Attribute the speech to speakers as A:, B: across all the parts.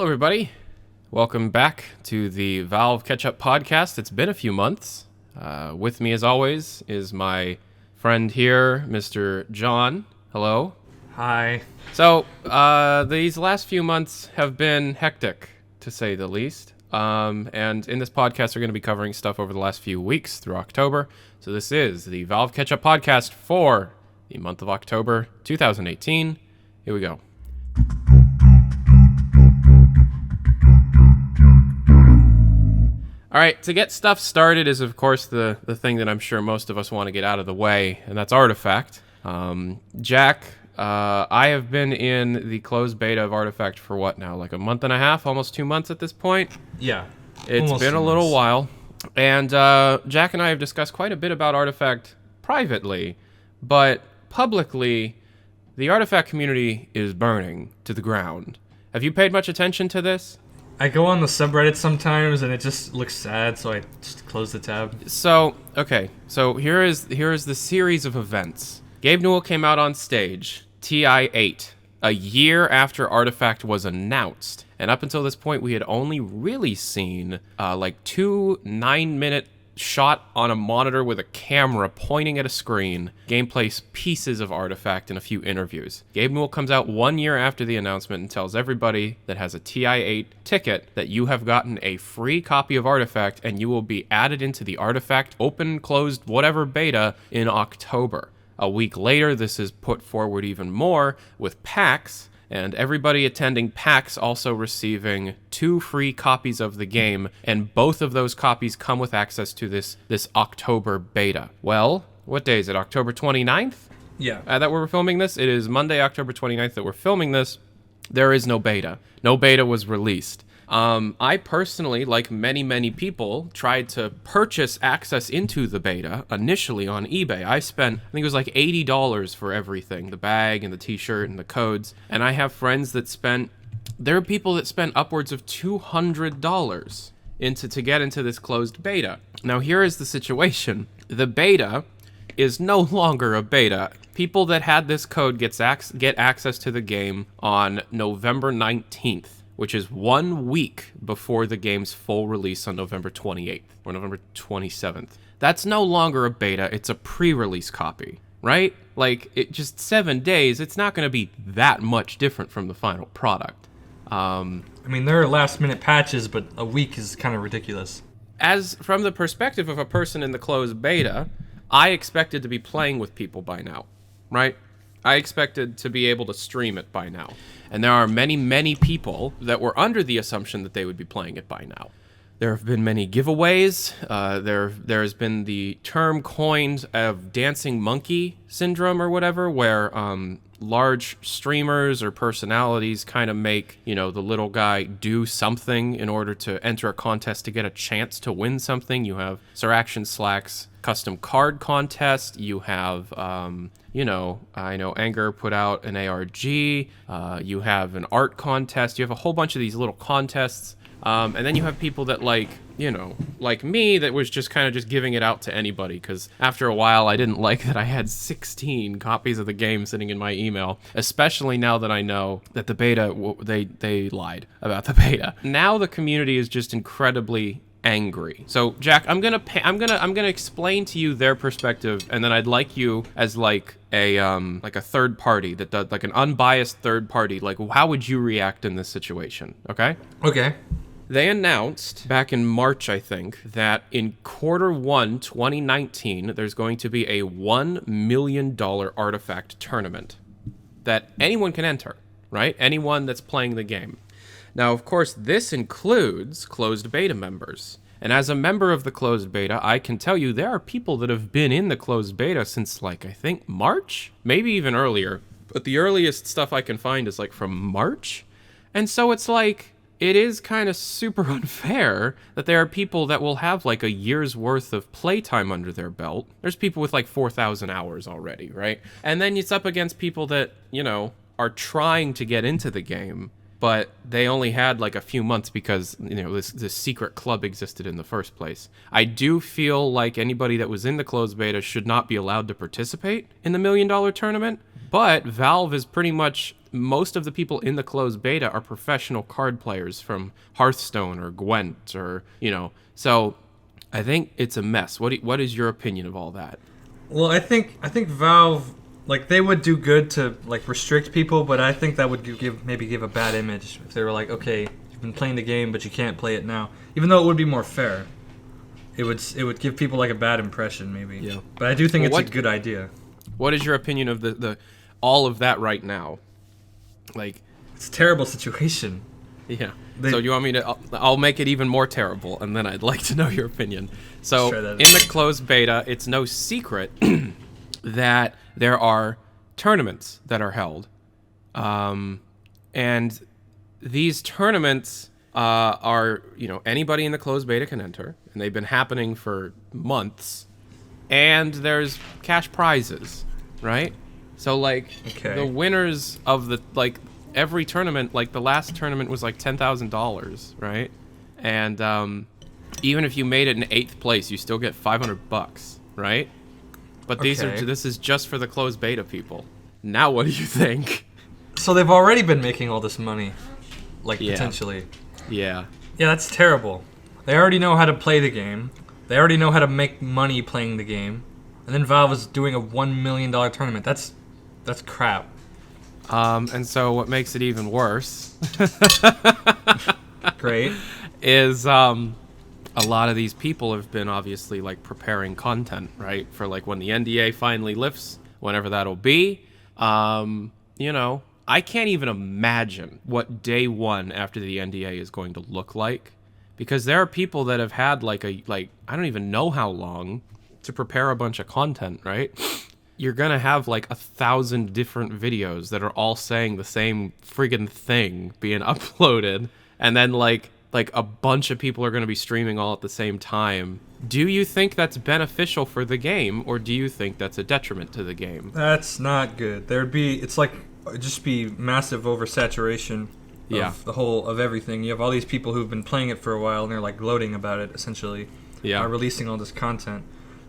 A: Hello, everybody. Welcome back to the Valve Ketchup Podcast. It's been a few months. With me, as always, is my friend here, Mr. John. Hello.
B: Hi.
A: So, these last few months have been hectic, to say the least. And in this podcast, we're going to be covering stuff over the last few weeks through October. So this is the Valve Ketchup Podcast for the month of October 2018. Here we go. All right, to get stuff started is, of course, the thing that I'm sure most of us want to get out of the way, and that's Artifact. Jack, I have been in the closed beta of Artifact for what now, like a month and a half, almost 2 months at this point?
B: Yeah.
A: It's been a little while, and Jack and I have discussed quite a bit about Artifact privately, but publicly, the Artifact community is burning to the ground. Have you paid much attention to this?
B: I go on the subreddit sometimes and it just looks sad, so I just close the tab.
A: So, okay. So here is the series of events. Gabe Newell came out on stage, TI-8, a year after Artifact was announced. And up until this point, we had only really seen like 2 9-minute shot on a monitor with a camera pointing at a screen, gameplay pieces of Artifact, and a few interviews. Gabe Newell comes out 1 year after the announcement and tells everybody that has a TI-8 ticket that you have gotten a free copy of Artifact and you will be added into the Artifact open, closed, whatever beta in October. A week later, this is put forward even more with PAX, and everybody attending PAX also receiving 2 free copies of the game, and both of those copies come with access to this October beta. Well, what day is it? October 29th?
B: Yeah.
A: That we're filming this? It is Monday, October 29th that we're filming this. There is no beta. No beta was released. I personally, like many people, tried to purchase access into the beta initially on eBay. I think it was like $80 for everything, the bag and the t-shirt and the codes. And I have friends that there are people that spent upwards of $200 to get into this closed beta. Now here is the situation. The beta is no longer a beta. People that had this code get access to the game on November 19th. Which is 1 week before the game's full release on November 28th or November 27th. That's no longer a beta, it's a pre-release copy, right? Like, it just 7 days, it's not going to be that much different from the final product.
B: I mean, there are last-minute patches, but a week is kind of ridiculous.
A: As from the perspective of a person in the closed beta, I expected to be playing with people by now, right? I expected to be able to stream it by now. And there are many people that were under the assumption that they would be playing it by now. There have been many giveaways. There has been the term coined of dancing monkey syndrome or whatever, where large streamers or personalities kind of make, the little guy do something in order to enter a contest to get a chance to win something. You have Sir Action Slack's custom card contest. You have, I know Anger put out an ARG. You have an art contest. You have a whole bunch of these little contests. And then you have people that like me, that was just kind of just giving it out to anybody, because after a while I didn't like that I had 16 copies of the game sitting in my email, especially now that I know that the beta, they lied about the beta. Now the community is just incredibly angry. So Jack, I'm gonna explain to you their perspective, and then I'd like you as like a third party that does, like an unbiased third party, like how would you react in this situation? Okay. They announced back in March, I think, that in Q1 2019, there's going to be a $1 million Artifact tournament that anyone can enter, right? Anyone that's playing the game. Now, of course, this includes closed beta members. And as a member of the closed beta, I can tell you there are people that have been in the closed beta since, like, I think March? Maybe even earlier. But the earliest stuff I can find is, like, from March. And so it's like, it is kind of super unfair that there are people that will have like a year's worth of playtime under their belt. There's people with like 4,000 hours already, right? And then it's up against people that, are trying to get into the game, but they only had like a few months because this secret club existed in the first place. I do feel like anybody that was in the closed beta should not be allowed to participate in the $1 million tournament, but Valve is pretty much, most of the people in the closed beta are professional card players from Hearthstone or Gwent or so I think it's a mess. What is your opinion of all that?
B: Well, I think Valve, like, they would do good to like restrict people, but I think that would give a bad image if they were like, okay, you've been playing the game, but you can't play it now. Even though it would be more fair, it would give people like a bad impression, maybe. Yeah. But I do think it's a good idea.
A: What is your opinion of the all of that right now? Like,
B: it's a terrible situation.
A: Yeah. So you want me to? I'll make it even more terrible, and then I'd like to know your opinion. So in the closed beta, it's no secret that there are tournaments that are held, and these tournaments are anybody in the closed beta can enter, and they've been happening for months, and there's cash prizes, right? So like the winners of the every tournament, like the last tournament was like $10,000, right? And even if you made it in 8th place, you still get $500, right? But this is just for the closed beta people. Now what do you think?
B: So they've already been making all this money, potentially.
A: Yeah.
B: Yeah, that's terrible. They already know how to play the game. They already know how to make money playing the game. And then Valve is doing a $1 million tournament. That's crap.
A: And so what makes it even worse
B: Great.
A: is a lot of these people have been obviously like preparing content, right? For like when the NDA finally lifts, whenever that'll be. I can't even imagine what day one after the NDA is going to look like, because there are people that have had I don't even know how long to prepare a bunch of content, right? You're gonna have like 1,000 different videos that are all saying the same friggin' thing being uploaded, and then like a bunch of people are gonna be streaming all at the same time. Do you think that's beneficial for the game, or do you think that's a detriment to the game?
B: That's not good. It'd just be massive oversaturation of everything. You have all these people who've been playing it for a while, and they're like gloating about it, essentially.
A: Yeah.
B: Releasing all this content.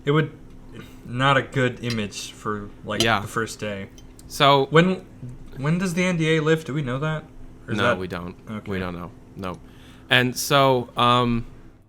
B: It would not a good image for the first day.
A: So
B: when does the NDA lift? Do we know that?
A: We don't.
B: Okay.
A: We don't know. No. And so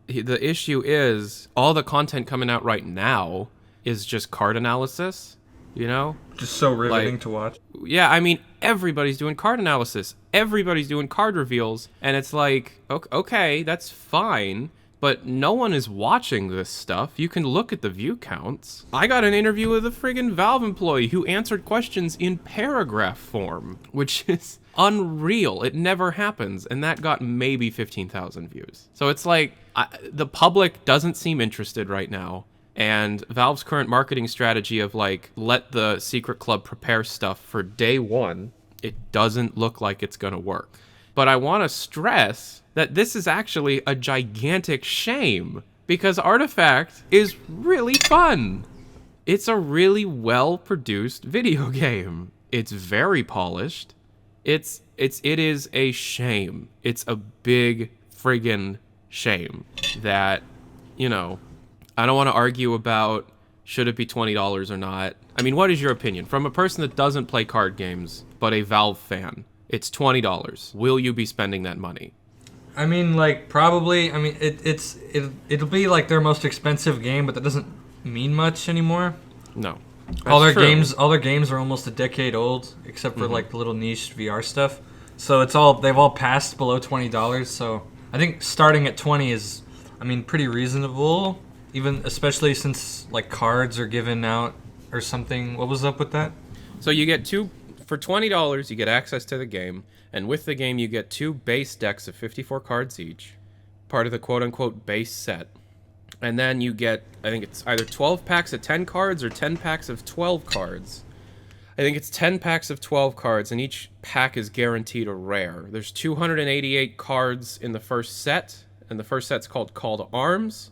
A: the issue is all the content coming out right now is just card analysis,
B: Just so riveting to watch.
A: Yeah, I mean, everybody's doing card analysis. Everybody's doing card reveals, and it's like, okay, that's fine. But no one is watching this stuff. You can look at the view counts. I got an interview with a friggin' Valve employee who answered questions in paragraph form, which is unreal. It never happens. And that got maybe 15,000 views. So it's like the public doesn't seem interested right now. And Valve's current marketing strategy of let the secret club prepare stuff for day one, it doesn't look like it's going to work. But I want to stress that this is actually a gigantic shame, because Artifact is really fun. It's a really well-produced video game. It's very polished. It is a shame. It's a big friggin' shame that, I don't want to argue about should it be $20 or not. I mean, what is your opinion? From a person that doesn't play card games, but a Valve fan, it's $20. Will you be spending that money?
B: I mean, probably. I mean, it'll be like their most expensive game, but that doesn't mean much anymore.
A: No.
B: All their games are almost a decade old, except for the little niche VR stuff. So they've all passed below $20. So I think starting at 20 is, pretty reasonable, especially since cards are given out or something. What was up with that?
A: So you get for $20, you get access to the game, and with the game, you get 2 base decks of 54 cards each, part of the quote-unquote base set. And then you get, I think it's either 12 packs of 10 cards or 10 packs of 12 cards. I think it's 10 packs of 12 cards, and each pack is guaranteed a rare. There's 288 cards in the first set, and the first set's called Call to Arms.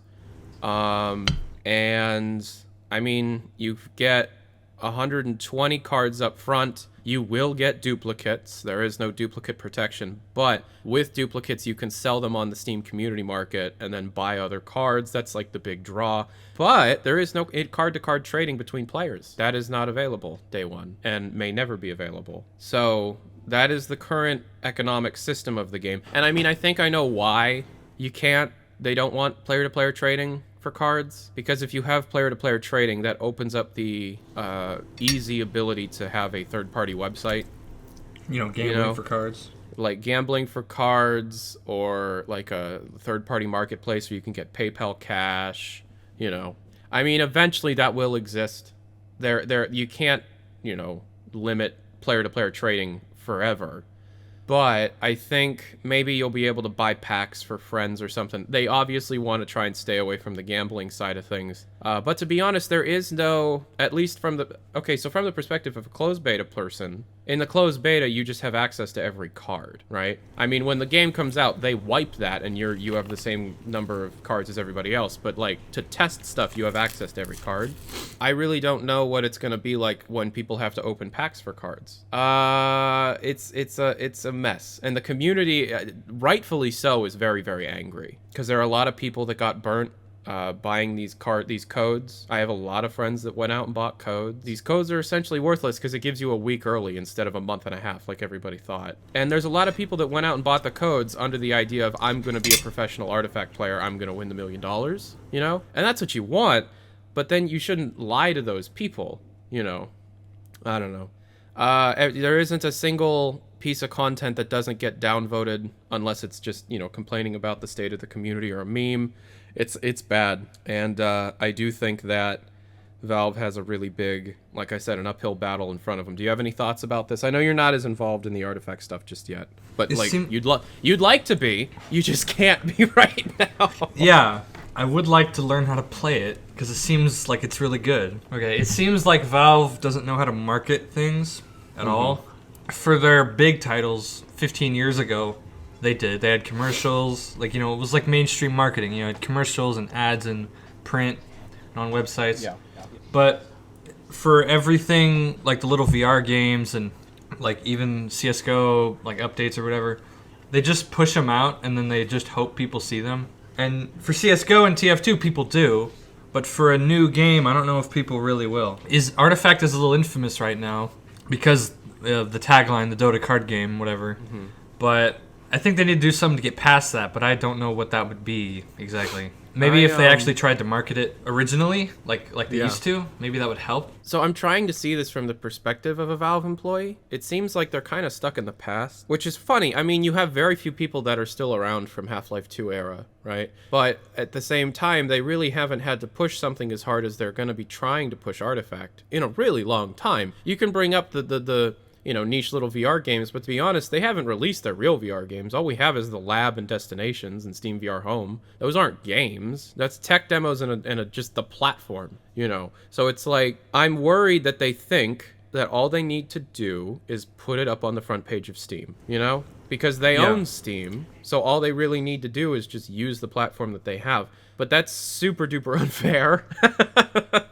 A: And, you get 120 cards up front, You will get duplicates. There is no duplicate protection, but with duplicates, you can sell them on the Steam community market and then buy other cards. That's like the big draw. But there is no card-to-card trading between players. That is not available day one and may never be available. So that is the current economic system of the game. And I mean, I think I know why they don't want player-to-player trading for cards, because if you have player-to-player trading, that opens up the easy ability to have a third-party website.
B: Gambling for cards.
A: Like gambling for cards, or like a third-party marketplace where you can get PayPal cash. I mean, eventually that will exist. You can't, limit player-to-player trading forever. But I think maybe you'll be able to buy packs for friends or something. They obviously want to try and stay away from the gambling side of things. But to be honest, there is no, at least from the perspective of a closed beta person, in the closed beta, you just have access to every card, right? I mean, when the game comes out, they wipe that and you have the same number of cards as everybody else. But like, to test stuff, you have access to every card. I really don't know what it's going to be like when people have to open packs for cards. It's a mess. And the community, rightfully so, is very, very angry. Because there are a lot of people that got burnt buying these codes. I have a lot of friends that went out and bought codes. These codes are essentially worthless because it gives you a week early instead of a month and a half like everybody thought. And there's a lot of people that went out and bought the codes under the idea of, I'm going to be a professional Artifact player, I'm going to win the $1 million, And that's what you want, but then you shouldn't lie to those people, I don't know. There isn't a single piece of content that doesn't get downvoted unless it's just, complaining about the state of the community or a meme. It's bad. And I do think that Valve has a really big, like I said, an uphill battle in front of them. Do you have any thoughts about this? I know you're not as involved in the Artifact stuff just yet, but you'd like to be. You just can't be right now.
B: Yeah, I would like to learn how to play it because it seems like it's really good. Okay, it seems like Valve doesn't know how to market things at all. For their big titles 15 years ago, they did. They had commercials, it was like mainstream marketing. You had commercials and ads in print and on websites. Yeah. But for everything, like the little VR games and like even CSGO, like updates or whatever, they just push them out and then they just hope people see them. And for CSGO and TF2, people do. But for a new game, I don't know if people really will. Artifact is a little infamous right now because the tagline, the Dota card game, whatever. Mm-hmm. But I think they need to do something to get past that, but I don't know what that would be exactly. Maybe if they actually tried to market it originally, like they used to, maybe that would help.
A: So I'm trying to see this from the perspective of a Valve employee. It seems like they're kind of stuck in the past, which is funny. I mean, you have very few people that are still around from Half-Life 2 era, right? But at the same time, they really haven't had to push something as hard as they're going to be trying to push Artifact in a really long time. You can bring up the niche little VR games, but to be honest, they haven't released their real VR games. All we have is the Lab and Destinations and Steam VR Home. Those aren't games. That's tech demos and just the platform, So it's like, I'm worried that they think that all they need to do is put it up on the front page of Steam, Because they own Steam, so all they really need to do is just use the platform that they have. But that's super duper unfair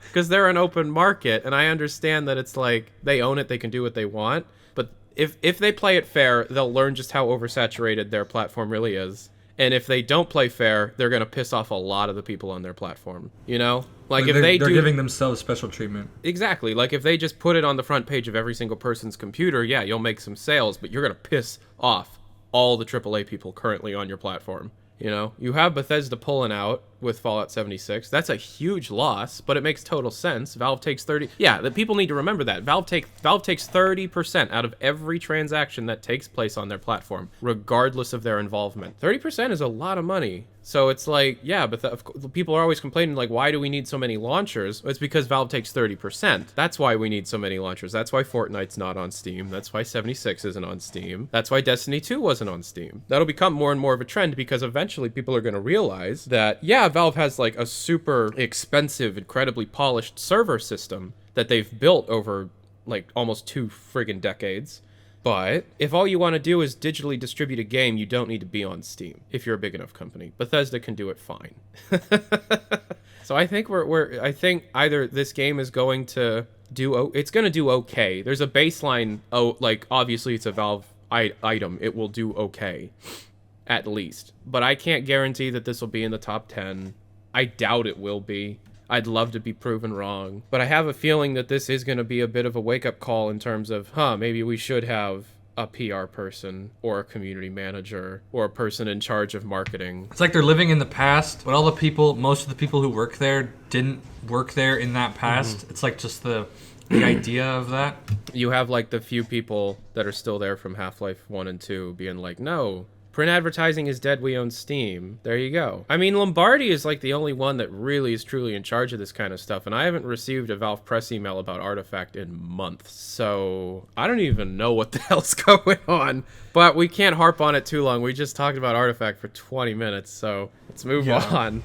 A: because they're an open market, and I understand that it's like they own it, they can do what they want. But if they play it fair, they'll learn just how oversaturated their platform really is. And if they don't play fair, they're going to piss off a lot of the people on their platform, Like if
B: they're giving themselves special treatment.
A: Exactly. Like if they just put it on the front page of every single person's computer, yeah, you'll make some sales, but you're going to piss off all the AAA people currently on your platform. You have Bethesda pulling out with Fallout 76. That's a huge loss, but it makes total sense. Valve takes 30. Yeah, the people need to remember that. Valve takes 30% out of every transaction that takes place on their platform, regardless of their involvement. 30% is a lot of money. So it's like, yeah, but people are always complaining, like, why do we need so many launchers? It's because Valve takes 30%. That's why we need so many launchers. That's why Fortnite's not on Steam. That's why 76 isn't on Steam. That's why Destiny 2 wasn't on Steam. That'll become more and more of a trend because eventually people are going to realize that, yeah, Valve has like a super expensive, incredibly polished server system that they've built over like almost 2 friggin' decades. But if all you want to do is digitally distribute a game, you don't need to be on Steam if you're a big enough company. Bethesda can do it fine. So I think I think either this game is going to it's gonna do okay. There's a baseline. Oh, like obviously it's a Valve item. It will do okay, at least. But I can't guarantee that this will be in the top 10. I doubt it will be. I'd love to be proven wrong. But I have a feeling that this is going to be a bit of a wake-up call in terms of, maybe we should have a PR person or a community manager or a person in charge of marketing.
B: It's like they're living in the past, but most of the people who work there didn't work there in that past. Mm-hmm. It's like just the idea of that.
A: You have like the few people that are still there from Half-Life 1 and 2 being like, no, print advertising is dead, we own Steam. There you go. I mean, Lombardi is like the only one that really is truly in charge of this kind of stuff, and I haven't received a Valve press email about Artifact in months, so I don't even know what the hell's going on. But we can't harp on it too long. We just talked about Artifact for 20 minutes, so let's move on.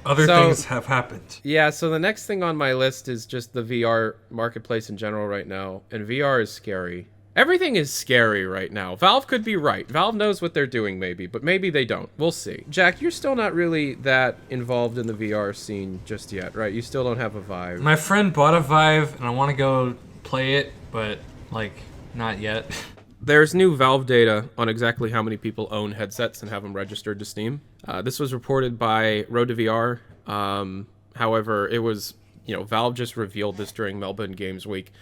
B: Other things have happened.
A: Yeah, so the next thing on my list is just the VR marketplace in general right now, and VR is scary. Everything is scary right now. Valve could be right. Valve knows what they're doing maybe, but maybe they don't. We'll see. Jack, you're still not really that involved in the VR scene just yet, right? You still don't have a Vive.
B: My friend bought a Vive, and I want to go play it, but, like, not yet.
A: There's new Valve data on exactly how many people own headsets and have them registered to Steam. This was reported by Road to VR. However, it was, Valve just revealed this during Melbourne Games Week.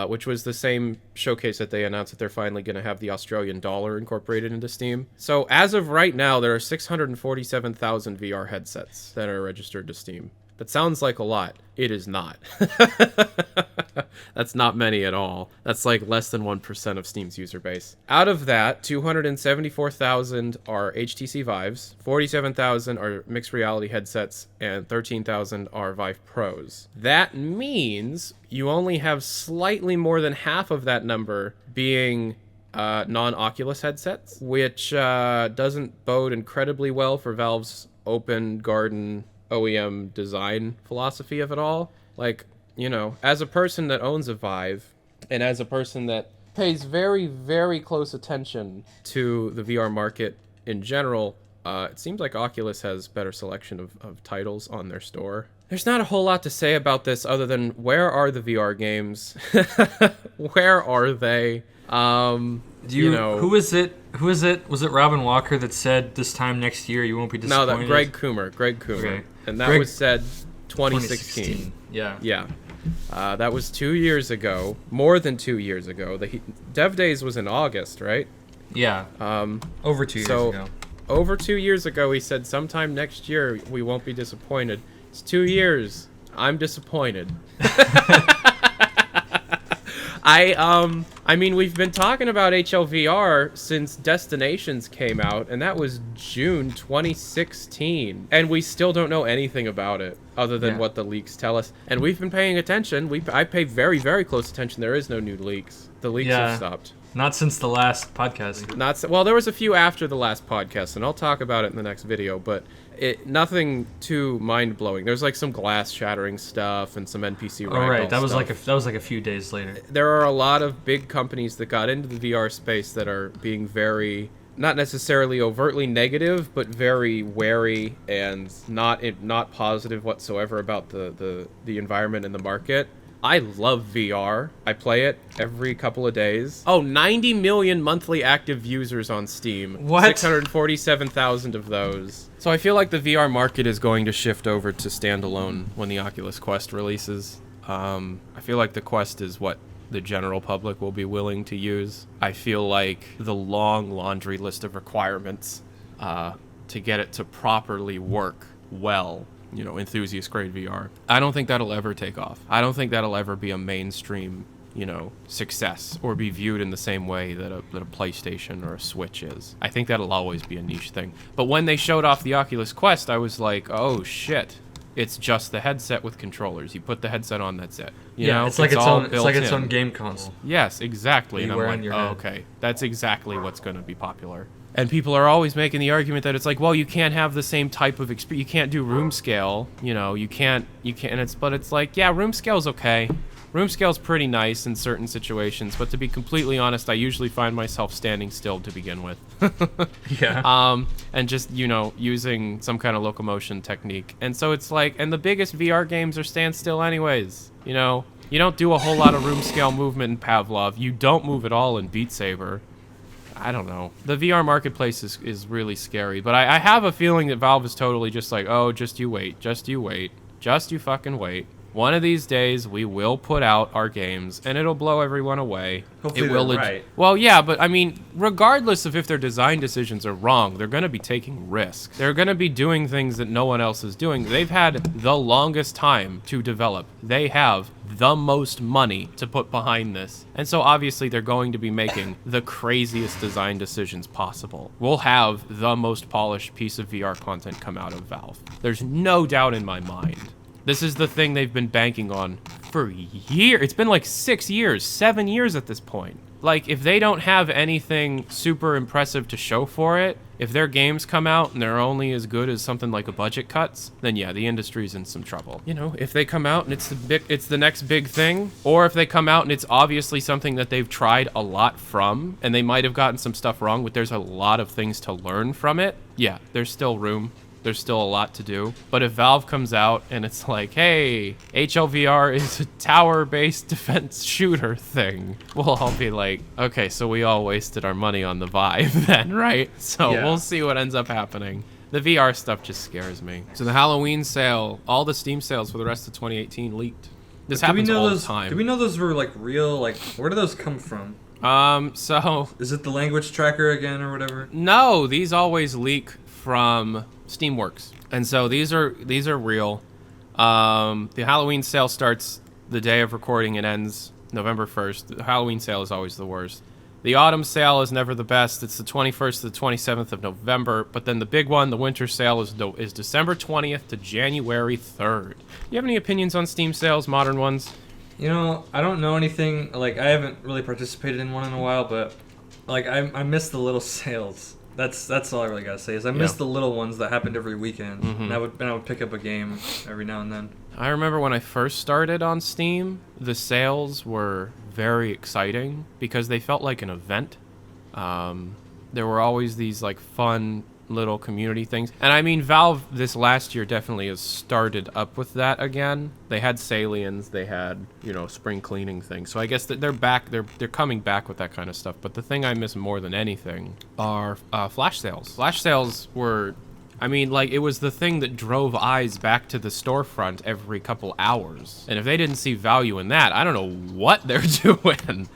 A: Which was the same showcase that they announced that they're finally going to have the Australian dollar incorporated into Steam. So as of right now, there are 647,000 VR headsets that are registered to Steam. That sounds like a lot. It is not. That's not many at all. That's like less than 1% of Steam's user base. Out of that, 274,000 are HTC Vives, 47,000 are mixed reality headsets, and 13,000 are Vive Pros. That means you only have slightly more than half of that number being non-Oculus headsets, which doesn't bode incredibly well for Valve's open garden OEM design philosophy of it all. Like, as a person that owns a Vive, and as a person that pays very, very close attention to the VR market in general, it seems like Oculus has better selection of titles on their store. There's not a whole lot to say about this other than, where are the VR games? Where are they?
B: Who is it? Was it Robin Walker that said this time next year you won't be disappointed?
A: No, that Greg Coomer. Okay. And that was said 2016.
B: Yeah.
A: That was 2 years ago. More than 2 years ago. The Dev Days was in August, right?
B: Yeah. Over 2 years ago.
A: Over 2 years ago, he said sometime next year we won't be disappointed. It's 2 years. I'm disappointed. I mean, we've been talking about HLVR since Destinations came out, and that was June 2016. And we still don't know anything about it other than what the leaks tell us. And we've been paying attention. I pay very, very close attention. There is no new leaks. The leaks have stopped.
B: Not since the last podcast.
A: Well, there was a few after the last podcast, and I'll talk about it in the next video, but nothing too mind-blowing. There's like some glass shattering stuff and some NPC ragdoll
B: right. That was
A: stuff.
B: like a few days later.
A: There are a lot of big companies that got into the VR space that are being very, not necessarily overtly negative, but very wary and not positive whatsoever about the environment and the market. I love VR. I play it every couple of days. 90 million monthly active users on Steam.
B: What?
A: 647,000 of those. So I feel like the VR market is going to shift over to standalone when the Oculus Quest releases. I feel like the Quest is what the general public will be willing to use. I feel like the long laundry list of requirements to get it to properly work well, enthusiast grade VR, I don't think that'll ever take off. I don't think that'll ever be a mainstream, success or be viewed in the same way that a PlayStation or a Switch is. I think that'll always be a niche thing. But when they showed off the Oculus Quest, I was like, oh shit, it's just the headset with controllers. You put the headset on, that's it.
B: It's like its own game console.
A: Yes, exactly. And I'm like, okay, that's exactly what's going to be popular. And people are always making the argument that it's like, well, you can't have the same type of experience. You can't do room scale. You can't. But it's like, yeah, room scale's okay. Room scale's pretty nice in certain situations. But to be completely honest, I usually find myself standing still to begin with.
B: Yeah.
A: And just, using some kind of locomotion technique. And so it's like, and the biggest VR games are standstill anyways. You don't do a whole lot of room scale movement in Pavlov. You don't move at all in Beat Saber. I don't know. The VR marketplace is really scary, but I have a feeling that Valve is totally just like, oh, just you wait, just you wait, just you fucking wait. One of these days, we will put out our games, and it'll blow everyone away.
B: Hopefully
A: it will
B: they're right.
A: Well, yeah, but I mean, regardless of if their design decisions are wrong, they're going to be taking risks. They're going to be doing things that no one else is doing. They've had the longest time to develop. They have the most money to put behind this. And so obviously they're going to be making the craziest design decisions possible. We'll have the most polished piece of VR content come out of Valve. There's no doubt in my mind. This is the thing they've been banking on for years. It's been like 6 years, 7 years at this point. Like, if they don't have anything super impressive to show for it, if their games come out and they're only as good as something like a budget cuts, then yeah, the industry's in some trouble. You know, if they come out and it's the next big thing, or if they come out and it's obviously something that they've tried a lot from, and they might have gotten some stuff wrong, but there's a lot of things to learn from it, yeah, there's still room. There's still a lot to do. But if Valve comes out and it's like, hey, HLVR is a tower-based defense shooter thing, we'll all be like, okay, so we all wasted our money on the Vive then, right? So
B: Yeah.
A: We'll see what ends up happening. The VR stuff just scares me. So the Halloween sale, all the Steam sales for the rest of 2018 leaked. This happens all the time.
B: Do we know those were like real? Like, where do those come from?
A: So
B: Is it the language tracker again or whatever?
A: no, these always leak from Steamworks, and so these are real. The Halloween sale starts the day of recording and ends November 1st. The Halloween sale is always the worst. The autumn sale is never the best. It's the 21st to the 27th of November, but then the big one, the winter sale, is December 20th to January 3rd. You have any opinions on Steam sales, modern ones?
B: You know, I don't know anything. Like, I haven't really participated in one in a while, but like, I miss the little sales. That's all I really gotta say is I miss the little ones that happened every weekend. And I would pick up a game every now and then.
A: I remember when I first started on Steam, the sales were very exciting because they felt like an event. There were always these like fun little community things. And I mean, Valve this last year definitely has started up with that again. They had Saliens, they had, you know, spring cleaning things. So I guess that they're back, they're coming back with that kind of stuff. But the thing I miss more than anything are flash sales. Flash sales were, I mean, like, it was the thing that drove eyes back to the storefront every couple hours. And if they didn't see value in that, I don't know what they're doing.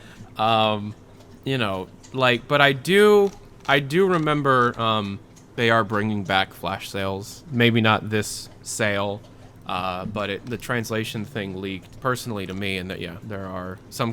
A: You know, like, but I do remember they are bringing back flash sales. Maybe not this sale, but the translation thing leaked personally to me, and that there are some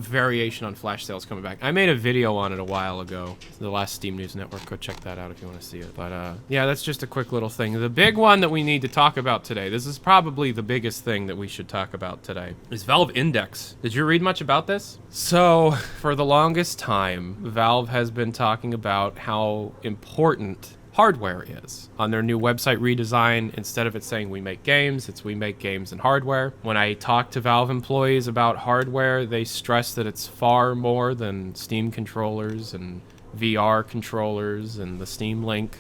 A: variation on flash sales coming back. I made a video on it a while ago. The last Steam News Network. Go check that out if you want to see it. But yeah, that's just a quick little thing. The big one that we need to talk about today. This is probably the biggest thing that we should talk about today. Is Valve Index. Did you read much about this? So for the longest time, Valve has been talking about how important hardware is. On their new website redesign, instead of it saying we make games, it's we make games and hardware. When I talk to Valve employees about hardware, they stress that it's far more than Steam controllers and VR controllers and the Steam Link.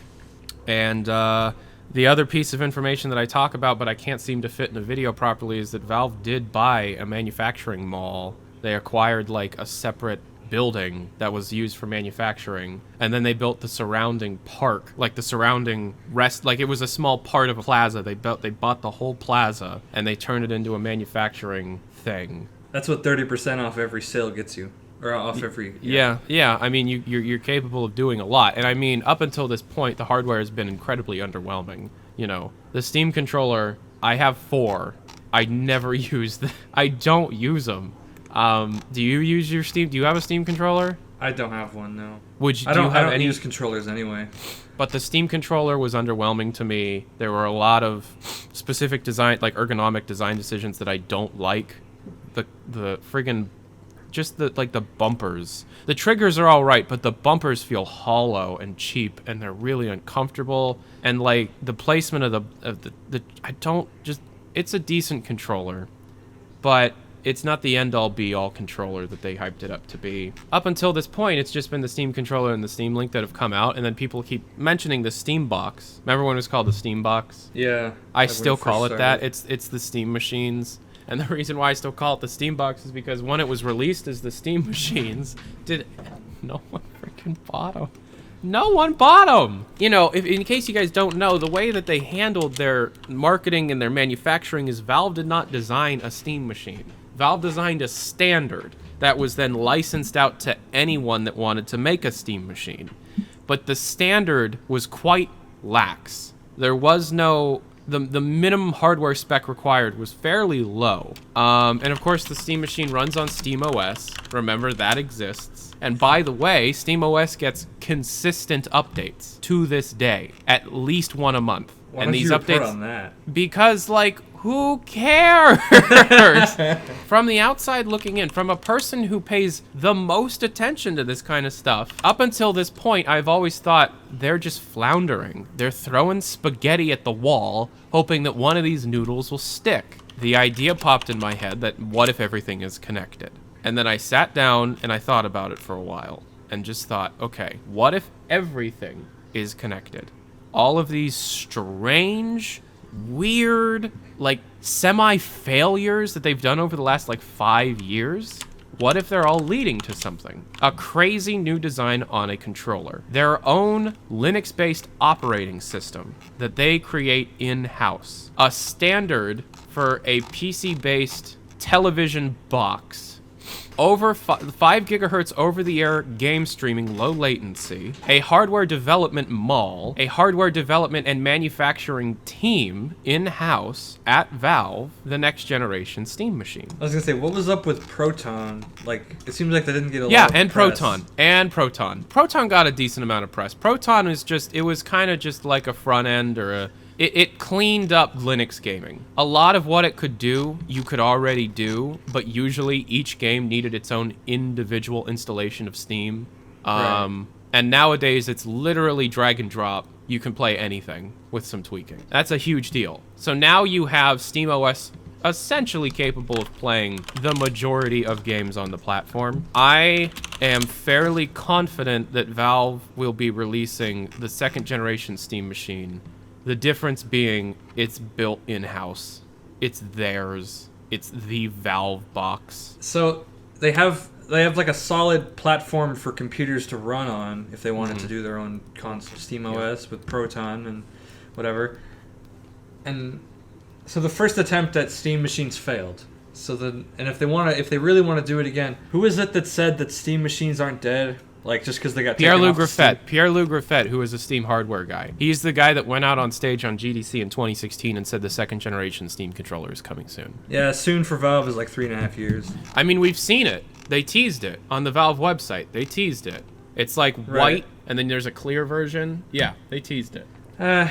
A: And the other piece of information that I talk about but I can't seem to fit in a video properly is that Valve did buy a manufacturing mall. They acquired like a separate building that was used for manufacturing, and then they built the surrounding park, like the surrounding rest, like it was a small part of a plaza. They bought the whole plaza and they turned it into a manufacturing thing.
B: That's what 30% off every sale gets you, or off every.
A: Yeah. I mean, you're capable of doing a lot, and I mean, up until this point, the hardware has been incredibly underwhelming. You know, the Steam controller, I have 4. I never use them. I don't use them. Do you use your Steam? Do you have a Steam controller?
B: I don't have one, no.
A: I don't
B: use controllers anyway.
A: But the Steam controller was underwhelming to me. There were a lot of specific design, like ergonomic design decisions that I don't like. The friggin' just the bumpers. The triggers are all right, but the bumpers feel hollow and cheap, and they're really uncomfortable. And like the placement of the it's a decent controller, but it's not the end-all be-all controller that they hyped it up to be. Up until this point, it's just been the Steam controller and the Steam Link that have come out, and then people keep mentioning the Steam Box. Remember when it was called the Steam Box?
B: Yeah.
A: I still call it that. It's the Steam machines. And the reason why I still call it the Steam Box is because when it was released as the Steam machines, no one freaking bought them. No one bought them. You know, in case you guys don't know, the way that they handled their marketing and their manufacturing is Valve did not design a Steam machine. Valve designed a standard that was then licensed out to anyone that wanted to make a Steam machine. But the standard was quite lax. There was no... The minimum hardware spec required was fairly low. And of course, the Steam machine runs on SteamOS. Remember, that exists. And by the way, SteamOS gets consistent updates to this day, at least one a month.
B: Why
A: and
B: don't
A: these
B: you
A: updates,
B: report on that?
A: Because, like, who cares? From the outside looking in, from a person who pays the most attention to this kind of stuff, up until this point, I've always thought they're just floundering. They're throwing spaghetti at the wall, hoping that one of these noodles will stick. The idea popped in my head that what if everything is connected? And then I sat down and I thought about it for a while and just thought, okay, what if everything is connected? All of these strange, weird, like, semi-failures that they've done over the last, like, 5 years, what if they're all leading to something? A crazy new design on a controller. Their own Linux-based operating system that they create in-house. A standard for a PC-based television box. Over 5 gigahertz over-the-air game streaming, low latency, a hardware development mall, a hardware development and manufacturing team in-house at Valve, the next generation Steam machine.
B: I was gonna say, what was up with Proton? Like, it seems like they didn't get a lot of
A: and
B: press.
A: Proton. Proton got a decent amount of press. Proton is just, it was kind of just like a front end or a... It cleaned up Linux gaming. A lot of what it could do, you could already do, but usually each game needed its own individual installation of Steam.
B: Right.
A: And nowadays, it's literally drag and drop. You can play anything with some tweaking. That's a huge deal. So now you have SteamOS essentially capable of playing the majority of games on the platform. I am fairly confident that Valve will be releasing the second generation Steam machine. The difference being it's built in-house. It's theirs. It's the Valve box.
B: So they have like a solid platform for computers to run on if they wanted to do their own console, SteamOS with Proton and whatever. And so the first attempt at Steam machines failed. So then, and if they really want to do it again, who is it that said that Steam machines aren't dead? Like, just because they got
A: Pierre-Luc Griffet, who is a Steam hardware guy. He's the guy that went out on stage on GDC in 2016 and said the second generation Steam controller is coming soon.
B: Yeah, soon for Valve is like 3.5 years.
A: I mean, we've seen it. They teased it on the Valve website. They teased it. It's like white, and then there's a clear version. Yeah, they teased it.
B: I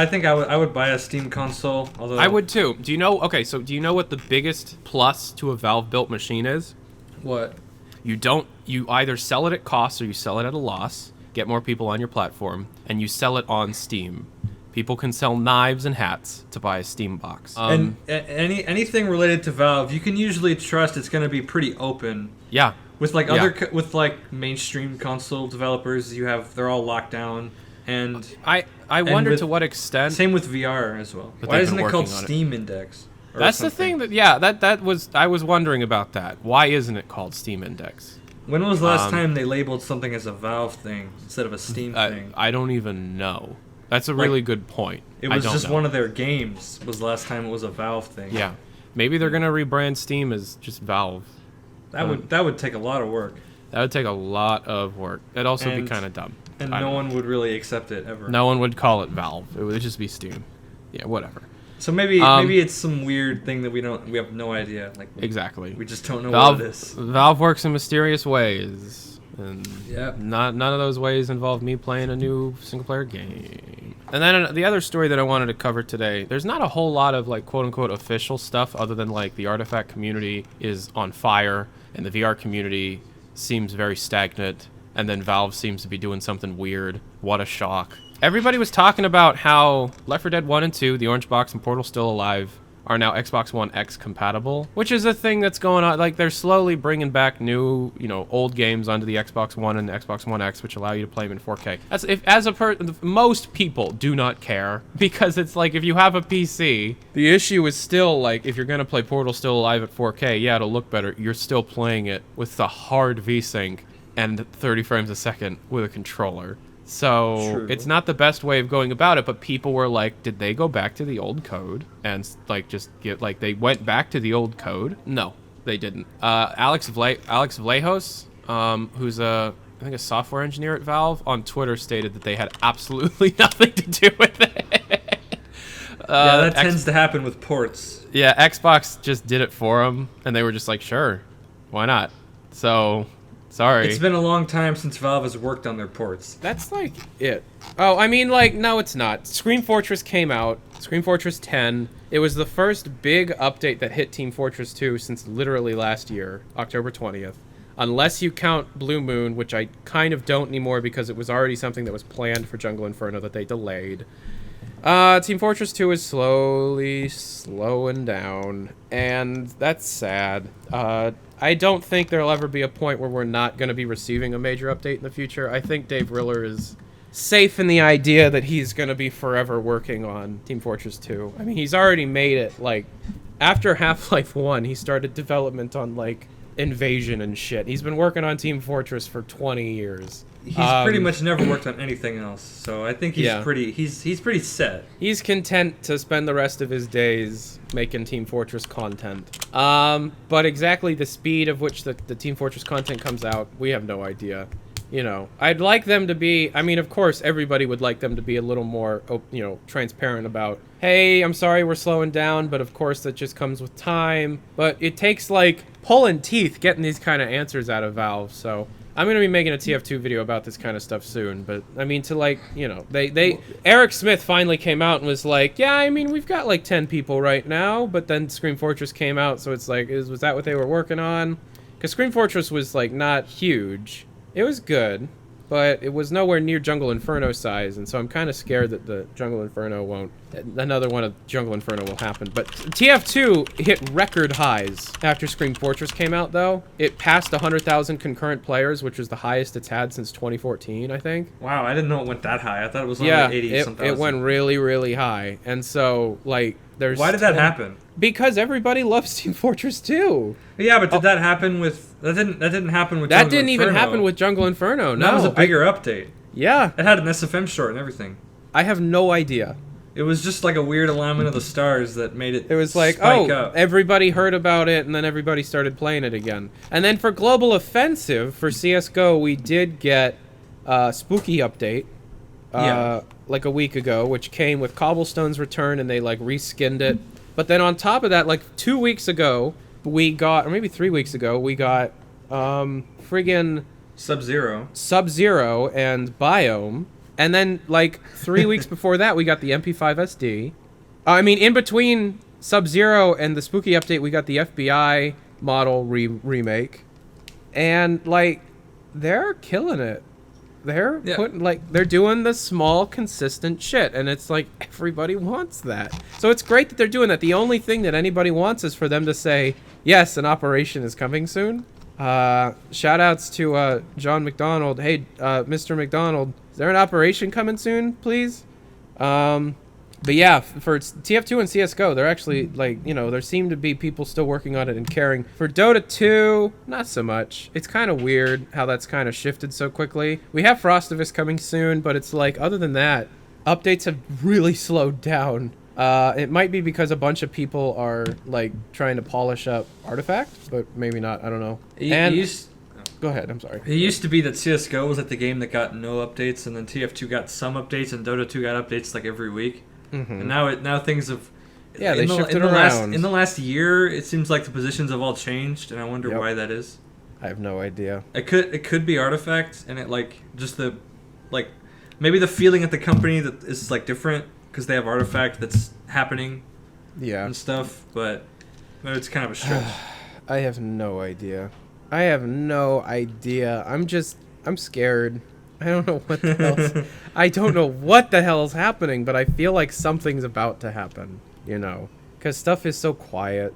B: think I would buy a Steam console. Although
A: I would too. Do you know what the biggest plus to a Valve-built machine is?
B: What?
A: You either sell it at cost or you sell it at a loss, get more people on your platform, and you sell it on Steam. People can sell knives and hats to buy a Steam box.
B: And anything related to Valve, you can usually trust it's going to be pretty open.
A: Yeah.
B: With mainstream console developers, they're all locked down. And
A: I wonder to what extent.
B: Same with VR as well.
A: But
B: why isn't it called Steam Index?
A: That's the thing I was wondering about that. Why isn't it called Steam Index?
B: When was the last time they labeled something as a Valve thing instead of a Steam thing?
A: I don't even know. That's a really good point.
B: It was just one of their games was the last time it was a Valve thing.
A: Yeah. Maybe they're going to rebrand Steam as just Valve.
B: That would take a lot of work.
A: That would take a lot of work. It'd also be kind of dumb.
B: And no one would really accept it ever.
A: No one would call it Valve. It would just be Steam. Yeah, whatever.
B: So maybe it's some weird thing that we have no idea. Like
A: exactly.
B: We just don't know what it is.
A: Valve works in mysterious ways, and none of those ways involve me playing a new single-player game. And then the other story that I wanted to cover today, there's not a whole lot of like quote-unquote official stuff other than like the Artifact community is on fire and the VR community seems very stagnant, and then Valve seems to be doing something weird. What a shock. Everybody was talking about how Left 4 Dead 1 and 2, the Orange Box and Portal Still Alive, are now Xbox One X compatible, which is a thing that's going on. Like, they're slowly bringing back new, old games onto the Xbox One and the Xbox One X, which allow you to play them in 4K. Most people do not care, because it's like, if you have a PC, the issue is still, like, if you're going to play Portal still alive at 4K, yeah, it'll look better. You're still playing it with the hard VSync and 30 frames a second with a controller. So
B: True.
A: It's not the best way of going about it, but people were like, did they go back to the old code and they went back to the old code? No, they didn't. Alex Vlahos, who's I think a software engineer at Valve, on Twitter stated that they had absolutely nothing to do with it.
B: Yeah, that tends to happen with ports.
A: Yeah, Xbox just did it for them, and they were just like, sure, why not? So... Sorry.
B: It's been a long time since Valve has worked on their ports.
A: That's like it. Oh, I mean, like, no, it's not. Scream Fortress came out. Scream Fortress 10. It was the first big update that hit Team Fortress 2 since literally last year, October 20th. Unless you count Blue Moon, which I kind of don't anymore because it was already something that was planned for Jungle Inferno that they delayed. Team Fortress 2 is slowly slowing down, and that's sad. I don't think there'll ever be a point where we're not going to be receiving a major update in the future. I think Dave Riller is safe in the idea that he's going to be forever working on Team Fortress 2. I mean, he's already made it, like, after Half-Life 1, he started development on, like, Invasion and shit. He's been working on Team Fortress for 20 years.
B: He's pretty much never worked on anything else, so I think he's pretty set.
A: He's content to spend the rest of his days making Team Fortress content. But exactly the speed of which the Team Fortress content comes out, we have no idea. I'd like them to be, I mean, of course, everybody would like them to be a little more, transparent about, hey, I'm sorry we're slowing down, but of course that just comes with time. But it takes, like, pulling teeth getting these kind of answers out of Valve, so... I'm going to be making a TF2 video about this kind of stuff soon, but, I mean, Eric Smith finally came out and was like, yeah, I mean, we've got, like, 10 people right now, but then Scream Fortress came out, so it's like, was that what they were working on? Because Scream Fortress was, like, not huge. It was good, but it was nowhere near Jungle Inferno size, and so I'm kind of scared that the Jungle Inferno another one of Jungle Inferno will happen. But TF2 hit record highs after Scream Fortress came out, though. It passed 100,000 concurrent players, which was the highest it's had since 2014, I think.
B: Wow, I didn't know it went that high. I thought it was only like 80-something.
A: It went really, really high, and so, like, there's...
B: Why did that happen?
A: Because everybody loves Team Fortress 2.
B: Yeah, but did that happen with... That didn't happen with Jungle Inferno.
A: That didn't even happen with Jungle Inferno, no.
B: That was a bigger update.
A: Yeah.
B: It had an SFM short and everything.
A: I have no idea.
B: It was just like a weird alignment of the stars that made it.
A: It was like,
B: spike up.
A: Everybody heard about it, and then everybody started playing it again. And then for Global Offensive, for CSGO, we did get a Spooky update, like a week ago, which came with Cobblestone's return, and they, like, reskinned it. But then on top of that, like, 2 weeks ago, we got, or maybe 3 weeks ago, we got, friggin' Sub-Zero and Biome. And then, like, 3 weeks before that, we got the MP5 SD. I mean, in between Sub-Zero and the Spooky update, we got the FBI model remake. And, like, they're killing it. They're they're doing the small, consistent shit. And it's like, everybody wants that. So it's great that they're doing that. The only thing that anybody wants is for them to say, yes, an operation is coming soon. Shout outs to John McDonald. Hey, Mr. McDonald, is there an operation coming soon, please? But yeah, for TF2 and CSGO, they're actually, like, there seem to be people still working on it and caring. For Dota 2, not so much. It's kind of weird how that's kind of shifted so quickly. We have Frostivus coming soon, but it's like, other than that, updates have really slowed down. It might be because a bunch of people are, like, trying to polish up Artifact, but maybe not. I don't know. Go ahead, I'm sorry.
B: It used to be that CSGO was like the game that got no updates, and then TF2 got some updates, and Dota 2 got updates like every week. Mm-hmm. And now things have...
A: Yeah, they shifted around.
B: In the last year, it seems like the positions have all changed, and I wonder why that is.
A: I have no idea.
B: It could be Artifact, and it, like, just the... Like, maybe the feeling at the company that is, like, different, because they have Artifact that's happening and stuff, but it's kind of a stretch.
A: I have no idea. I'm scared. I don't know what the hell's... I don't know what the hell's happening, but I feel like something's about to happen, because stuff is so quiet.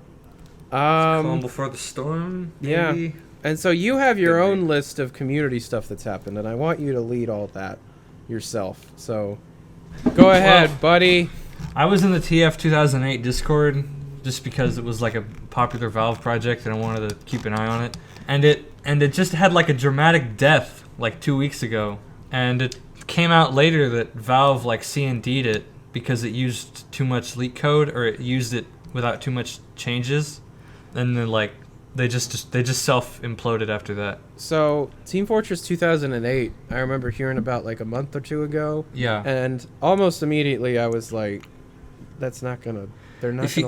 B: Calm before the storm, maybe?
A: Yeah. And so you have your own list of community stuff that's happened, and I want you to lead all that yourself. So go ahead, buddy.
B: I was in the TF 2008 Discord just because it was like a popular Valve project and I wanted to keep an eye on it. And it just had like a dramatic death like 2 weeks ago. And it came out later that Valve like CND'd it because it used too much leak code, or it used it without too much changes. And then like they just self-imploded after that.
A: So Team Fortress 2008, I remember hearing about like a month or two ago.
B: Yeah.
A: And almost immediately I was like, they're not gonna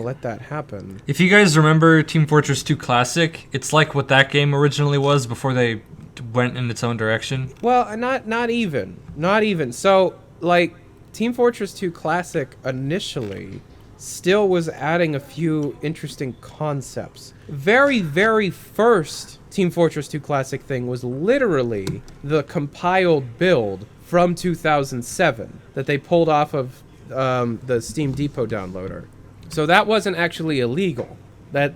A: let that happen.
B: If you guys remember Team Fortress 2 Classic, it's like what that game originally was before they went in its own direction.
A: Well, not even. So like Team Fortress 2 Classic initially still was adding a few interesting concepts. Very, very first Team Fortress 2 Classic thing was literally the compiled build from 2007 that they pulled off of the Steam Depot downloader. So that wasn't actually illegal. That,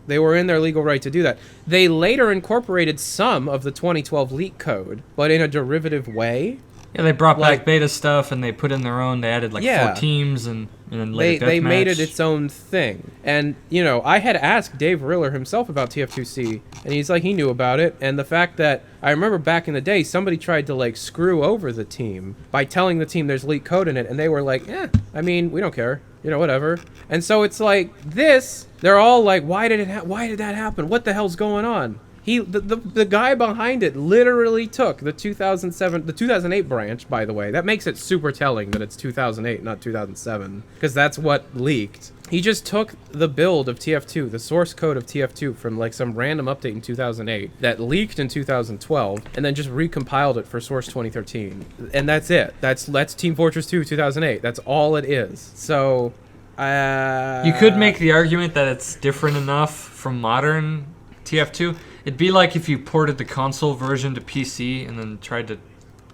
A: they were in their legal right to do that. They later incorporated some of the 2012 leak code, but in a derivative way.
B: Yeah, they brought back beta stuff and they put in their own. They added 4 teams and then later
A: they made it its own thing. And I had asked Dave Riller himself about TF2C, and he's like he knew about it. And the fact that I remember back in the day, somebody tried to screw over the team by telling the team there's leak code in it, and they were like, we don't care, whatever. And so it's like this. They're all like, why did that happen? What the hell's going on? The guy behind it literally took the 2008 branch, by the way. That makes it super telling that it's 2008, not 2007, because that's what leaked. He just took the build of TF2, the source code of TF2 from some random update in 2008 that leaked in 2012, and then just recompiled it for Source 2013. And that's it. That's Team Fortress 2 2008. That's all it is. So
B: you could make the argument that it's different enough from modern TF2. It'd be like if you ported the console version to PC and then tried to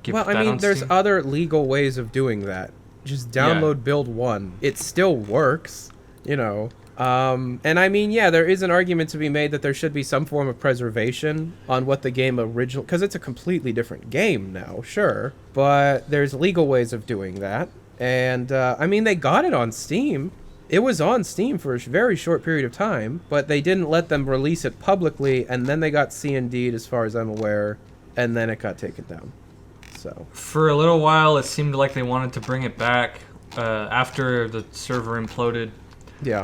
B: get that on
A: there's
B: Steam.
A: Other legal ways of doing that. Just download build 1. It still works, And there is an argument to be made that there should be some form of preservation on what the game original, because it's a completely different game now, sure, but there's legal ways of doing that. And they got it on Steam. It was on Steam for a very short period of time, but they didn't let them release it publicly, and then they got CND'd as far as I'm aware, and then it got taken down. So
B: for a little while, it seemed like they wanted to bring it back after the server imploded.
A: Yeah.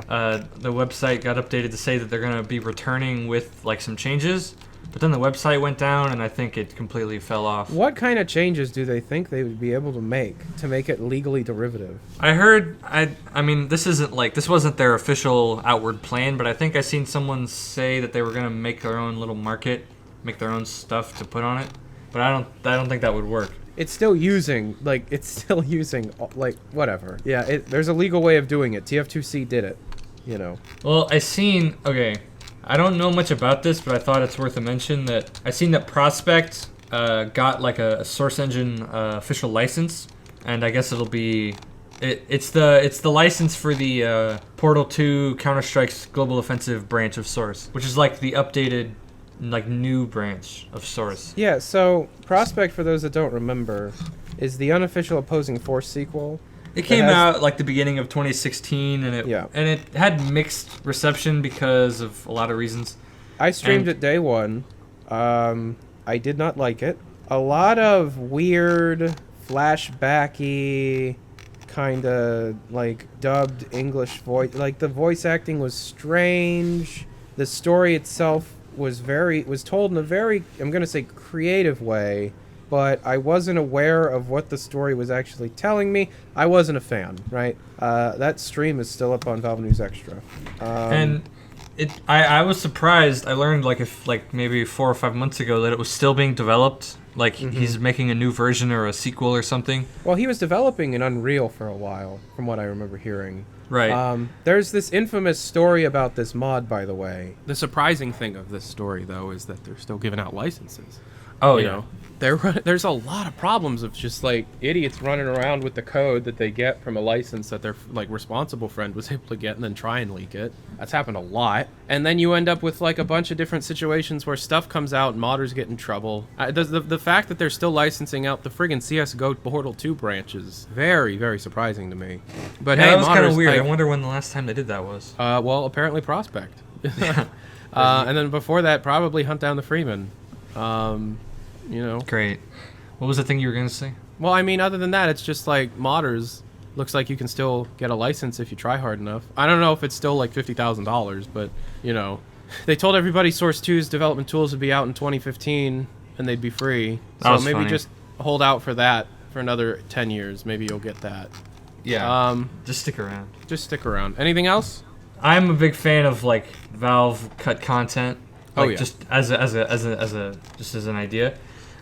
B: The website got updated to say that they're going to be returning with some changes, but then the website went down, and I think it completely fell off.
A: What kind of changes do they think they would be able to make it legally derivative?
B: I heard, this wasn't their official outward plan, but I think I seen someone say that they were going to make their own little market, make their own stuff to put on it, but I don't think that would work.
A: It's still using, whatever. Yeah, there's a legal way of doing it. TF2C did it,
B: Well, I don't know much about this, but I thought it's worth a mention that I seen that Prospect got a Source Engine official license, and I guess it'll be it's the license for the Portal 2 Counter-Strike's Global Offensive branch of Source, which is the updated new branch of Source.
A: Yeah, so Prospect, for those that don't remember, is the unofficial Opposing Force sequel.
B: It came out the beginning of 2016, and it had mixed reception because of a lot of reasons.
A: I streamed it day one. I did not like it. A lot of weird, flashbacky, kind of dubbed English voice. The voice acting was strange. The story itself was told in a very, I'm going to say, creative way. But I wasn't aware of what the story was actually telling me. I wasn't a fan, right? That stream is still up on Valve News Extra.
B: I was surprised. I learned maybe 4 or 5 months ago that it was still being developed. He's making a new version or a sequel or something.
A: Well, he was developing in Unreal for a while, from what I remember hearing.
B: Right.
A: There's this infamous story about this mod, by the way. The surprising thing of this story, though, is that they're still giving out licenses.
B: Oh,
A: you
B: yeah.
A: know, there's a lot of problems of just like idiots running around with the code that they get from a license that their like responsible friend was able to get and then try and leak it. That's happened a lot. And then you end up with like a bunch of different situations where stuff comes out and modders get in trouble. The fact that they're still licensing out the friggin' CSGO Portal 2 branches, very, very surprising to me. But
B: Yeah,
A: hey,
B: that was kind of
A: modders,
B: weird.
A: like,
B: I wonder when the last time they did that was.
A: well, apparently Prospect. And then before that, probably Hunt Down the Freeman. You know.
B: Great. What was the thing you were going to say?
A: Well, I mean, other than that, it's just like modders. Looks like you can still get a license if you try hard enough. I don't know if it's still like $50,000, but, you know. They told everybody Source 2's development tools would be out in 2015, and they'd be free. So maybe
B: funny.
A: just hold out for that for another 10 years. Maybe you'll get that.
B: Yeah. Just stick around.
A: Just stick around. Anything else?
B: I'm a big fan of like Valve cut content. Like,
A: Oh, yeah.
B: Just as an idea,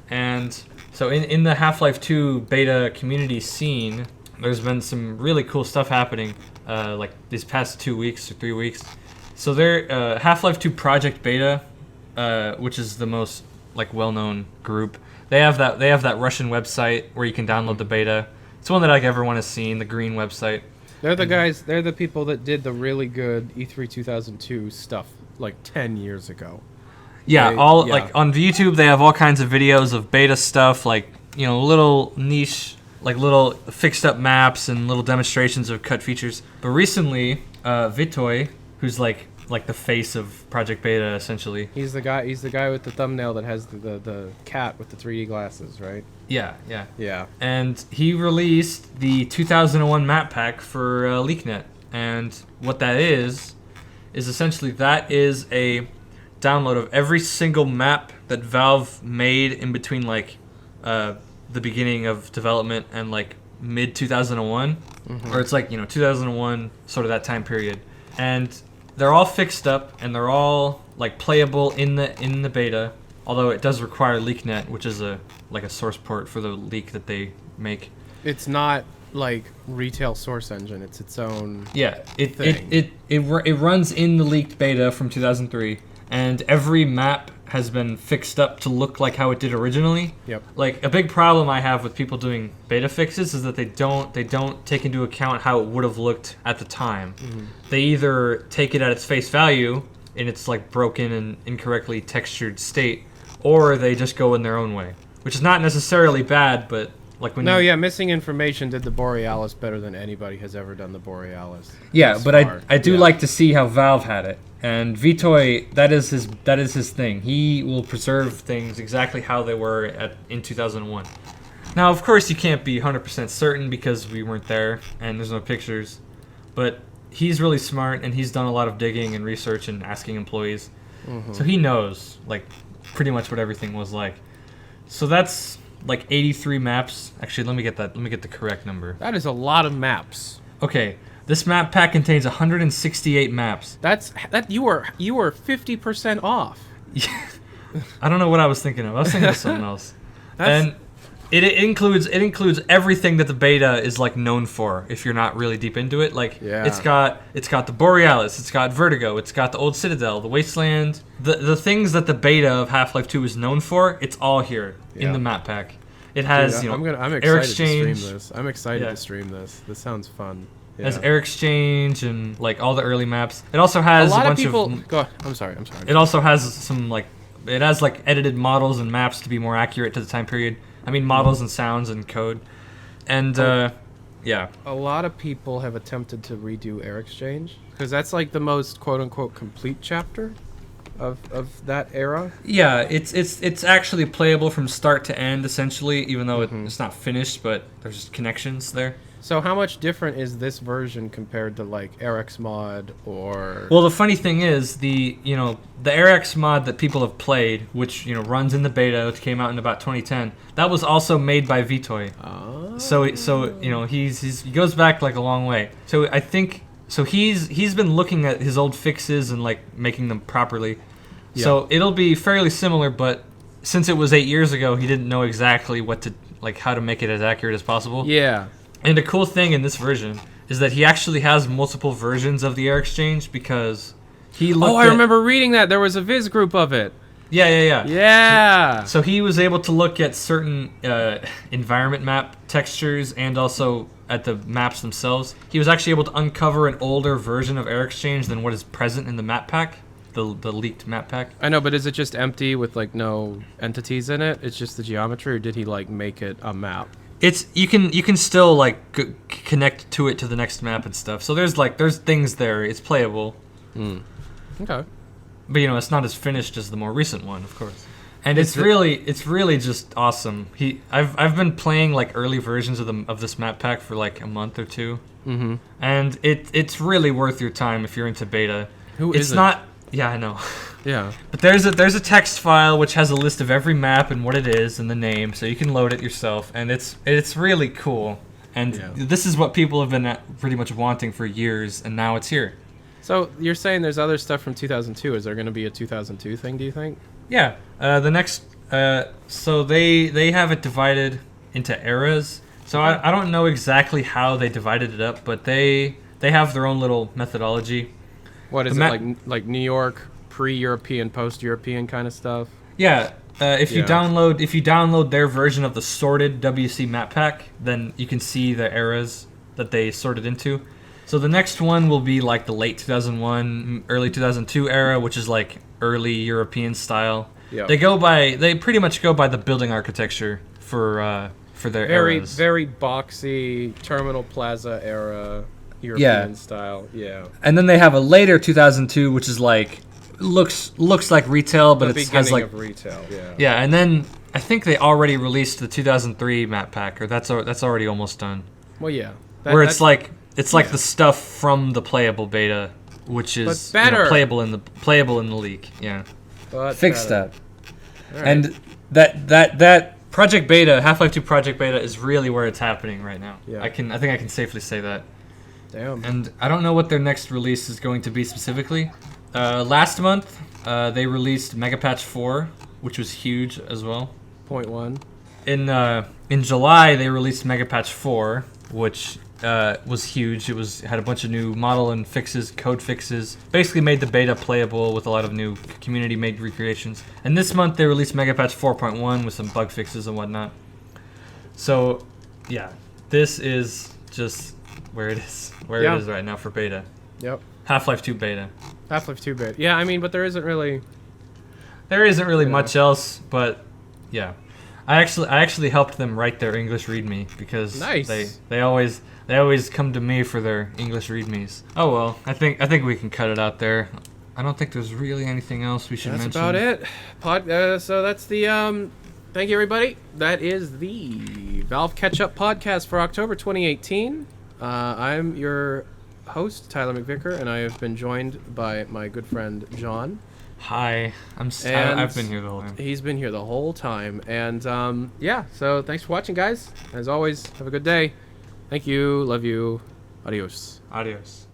B: and so in the Half-Life 2 beta community scene, there's been some really cool stuff happening. Like these past 2 weeks or 3 weeks. So there, Half-Life 2 Project Beta, which is the most like well-known group. They have that Russian website where you can download the beta. It's one that like everyone has seen, the green website.
A: They're the guys, they're the people that did the really good E3 2002 stuff like 10 years ago.
B: Yeah,
A: They-
B: like on YouTube they have all kinds of videos of beta stuff, like, you know, little niche, like little fixed up maps and little demonstrations of cut features. But recently, Vitoy, who's like the face of Project Beta essentially.
A: He's the guy with the thumbnail that has the cat with the 3D glasses, right?
B: Yeah.
A: Yeah.
B: And he released the 2001 map pack for LeakNet. And what that is essentially that is a download of every single map that Valve made in between like the beginning of development and like mid 2001, or it's like, you know, 2001, sort of that time period. And they're all fixed up and they're all like playable in the beta, although it does require LeakNet, which is a source port for the leak that they make.
A: It's not like retail source engine. It's its own.
B: Yeah,
A: thing.
B: it runs in the leaked beta from 2003, and every map has been fixed up to look like how it did originally.
A: Yep.
B: Like a big problem I have with people doing beta fixes is that they don't take into account how it would have looked at the time.
A: Mm-hmm.
B: They either take it at its face value in its like broken and incorrectly textured state, or they just go in their own way, which is not necessarily bad, but like when
A: Missing Information did the Borealis better than anybody has ever done the Borealis.
B: Yeah,
A: thus
B: but
A: far.
B: I do like to see how Valve had it. And Vitoy, that is his thing. He will preserve things exactly how they were in 2001. Now, of course, you can't be 100% certain because we weren't there and there's no pictures. But he's really smart and he's done a lot of digging and research and asking employees. Mm-hmm. So he knows like pretty much what everything was like. So that's like 83 maps. Actually, let me get the correct number.
A: That is a lot of maps.
B: Okay. This map pack contains 168 maps.
A: You are 50% off.
B: I don't know what I was thinking of. I was thinking of something else. And it includes everything that the beta is like known for. If you're not really deep into it, like it's got the Borealis, it's got Vertigo, it's got the old Citadel, the Wasteland, the things that the beta of Half-Life 2 is known for. It's all here in the map pack. It has
A: I'm excited
B: Air
A: to
B: Exchange.
A: stream this. I'm excited to stream this. This sounds fun.
B: It has Air Exchange and like all the early maps. It also has
A: a lot
B: bunch
A: of people.
B: of.
A: Go. I'm sorry.
B: It also has some like. It has like edited models and maps to be more accurate to the time period. I mean models and sounds and code, and yeah.
A: A lot of people have attempted to redo Air Exchange because that's like the most quote unquote complete chapter of that era.
B: Yeah, it's actually playable from start to end essentially, even though it's not finished, but there's connections there.
A: So how much different is this version compared to like RX mod or?
B: Well, the funny thing is the RX mod that people have played, which runs in the beta, which came out in about 2010, that was also made by Vitoy.
A: Oh.
B: So he goes back like a long way. So I think he's been looking at his old fixes and like making them properly. Yeah. So it'll be fairly similar, but since it was 8 years ago, he didn't know exactly how to make it as accurate as possible.
A: Yeah.
B: And the cool thing in this version is that he actually has multiple versions of the Air Exchange because he looked
A: I remember reading that. There was a Viz group of it.
B: Yeah.
A: Yeah.
B: So he was able to look at certain environment map textures and also at the maps themselves. He was actually able to uncover an older version of Air Exchange than what is present in the map pack, the leaked map pack.
A: I know, but is it just empty with like no entities in it? It's just the geometry, or did he like make it a map?
B: It's you can still like connect to it to the next map and stuff. So there's things there. It's playable.
A: Okay.
B: But it's not as finished as the more recent one, of course. And it's really just awesome. I've been playing like early versions of this map pack for like a month or two, and it's really worth your time if you're into beta.
A: Who
B: it's
A: isn't?
B: not. Yeah, I know.
A: Yeah.
B: But there's a text file which has a list of every map and what it is and the name, so you can load it yourself, and it's really cool. And this is what people have been pretty much wanting for years, and now it's here.
A: So you're saying there's other stuff from 2002? Is there going to be a 2002 thing? Do you think?
B: Yeah. The next. So they have it divided into eras. So I don't know exactly how they divided it up, but they have their own little methodology.
A: What is it like New York pre-European, post-European kind of stuff?
B: Yeah. If you download their version of the sorted WC map pack, then you can see the eras that they sorted into. So the next one will be like the late 2001, early 2002 era, which is like early European style.
A: Yeah.
B: They pretty much go by the building architecture for their eras.
A: Very boxy Terminal Plaza era European style. Yeah.
B: And then they have a later 2002, which is like looks like retail, but it has like
A: of retail. Yeah.
B: Yeah, and then I think they already released the 2003 map pack, or that's already almost done.
A: Well, yeah.
B: It's like the stuff from the playable beta, which is playable in the leak. Yeah.
A: But
B: fix that.
A: Right.
B: And that Project Beta, Half-Life 2 Project Beta is really where it's happening right now.
A: Yeah.
B: I think I can safely say that.
A: Damn.
B: And I don't know what their next release is going to be specifically. Last month, they released Mega Patch 4, which was huge as well.
A: 0.1.
B: In July, they released Mega Patch 4, which was huge. It had a bunch of new model and fixes, code fixes. Basically made the beta playable with a lot of new community-made recreations. And this month, they released Mega Patch 4.1 with some bug fixes and whatnot. So, yeah, this is just where it is right now for beta.
A: Yep.
B: Half-Life 2 beta.
A: Half-Life 2 beta. Yeah, I mean, but there isn't really
B: much else, but yeah. I actually helped them write their English README because they always come to me for their English READMEs. Oh well, I think we can cut it out there. I don't think there's really anything else we should mention.
A: That's about it. So that's the thank you everybody. That is the Valve Ketchup Podcast for October 2018. I'm your host Tyler McVicker, and I have been joined by my good friend John.
B: Hi, I've been here the whole time.
A: He's been here the whole time, and so thanks for watching, guys. As always, have a good day. Thank you, love you, adios.
B: Adios.